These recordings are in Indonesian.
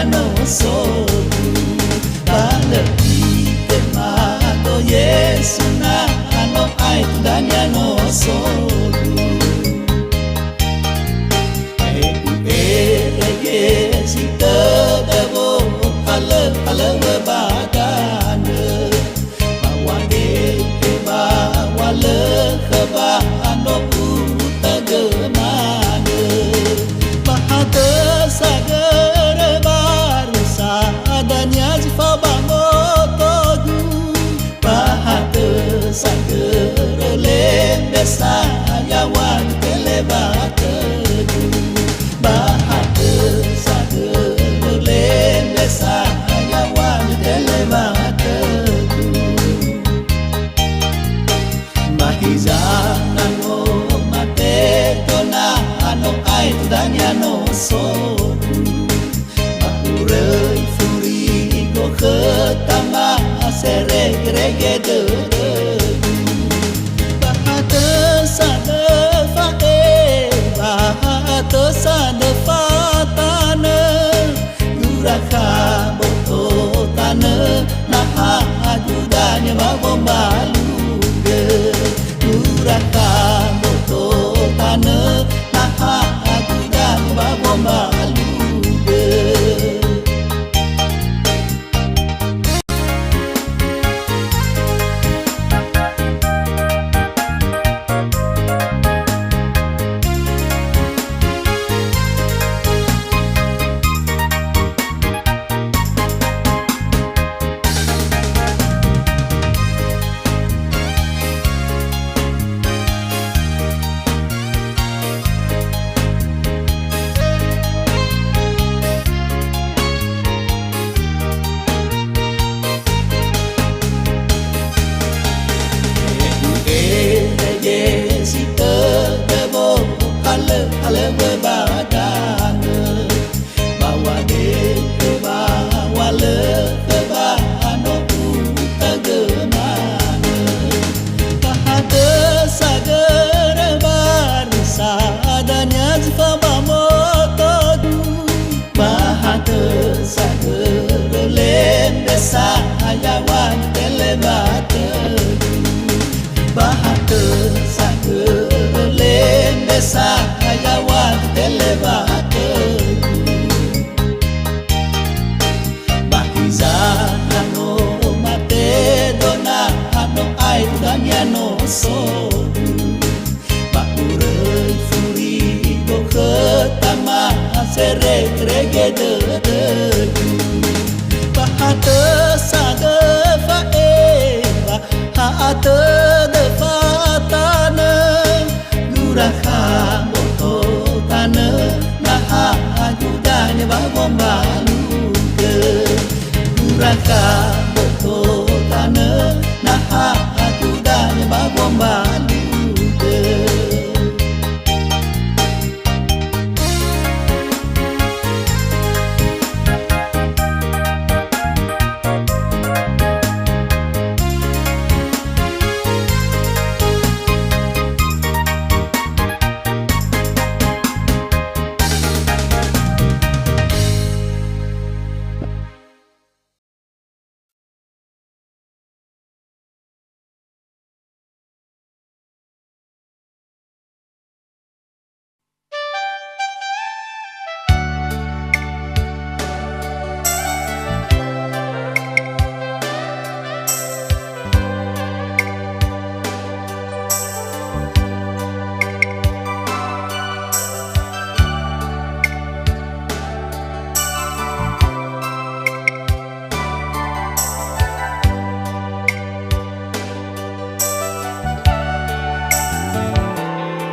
no sogu bale ite mato Yesu na ano ai tudanya no sogu Yesi tadavo ale ale badane bawade bawale khaba ano utagemane bahata sagar barsa adanya jifa bangotogu bahata sagar lembesa yawan telebategu bahata sagar lembesa yawan telebategu bahizana no mate tona ano ai tudanya no sogu bahurei furi go ketama sereg-rege dedegu bahata sagar bahata sadefatane duraka boto tane naha ajudanya babombaluge duraka boto tane naha ajudanya babombaluge ale berbadane bawa de bawa le ano utagemane bahata sagar barsa adanya jifa bamotogu bahata sagar lembesa yawan telebategu bahata sagar lembesa yawan telebategu bahizana no mate dona ano ai tudanya no sogu bahurei furi go ketama sereg-rege dedegu bahata sagar bahata defatane duraka boto tane naha ajudanya babombaluge duraka boto tane naha ajudanya babombaluge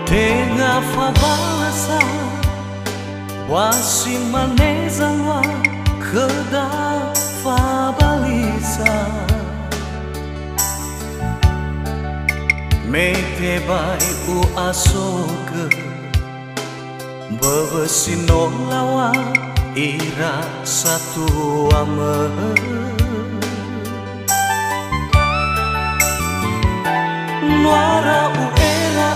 Tengah fabasa wasi manezangwa keda fabalisa mete bai u asoke bebesino lawa ira satu ame nuara u era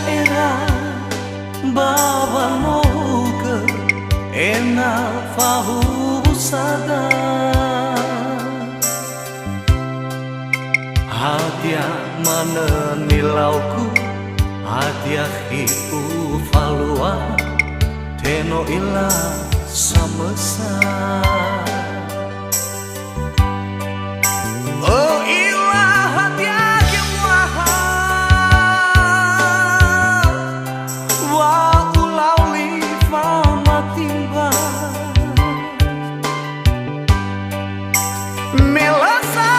baba moga ena fahu sada hadiah mana nilauku hadiah hiu falua teno ila samesa oh ila hadiah kemuaha wa ulau lifa matimba melasa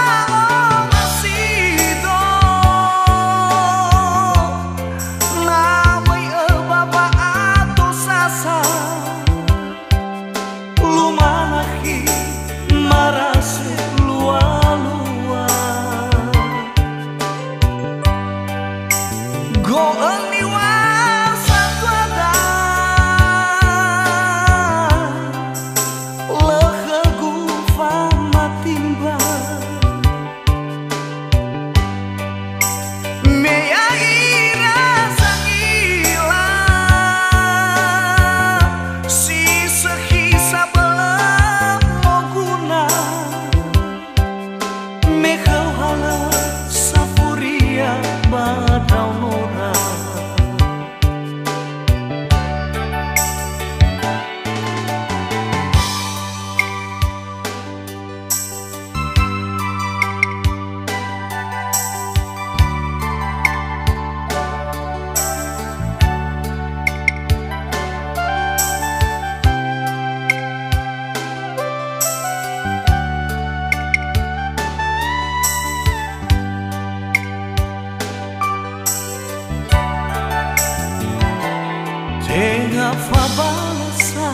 Tengah fabalasa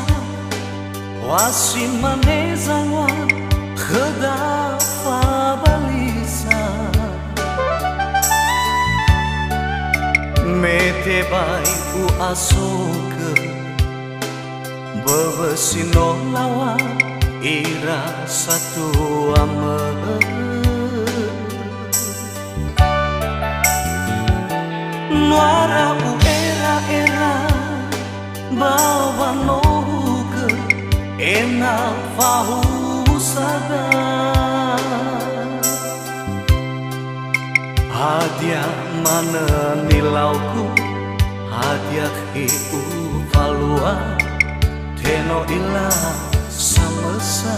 wasin manezangwa kheda fabalisa mete bai u asoke bebesino lawa ira satu ame nuara u era bawa nohuke enak fahu sada hadiah mana nilauku hadiah hiu falua teno ila samesa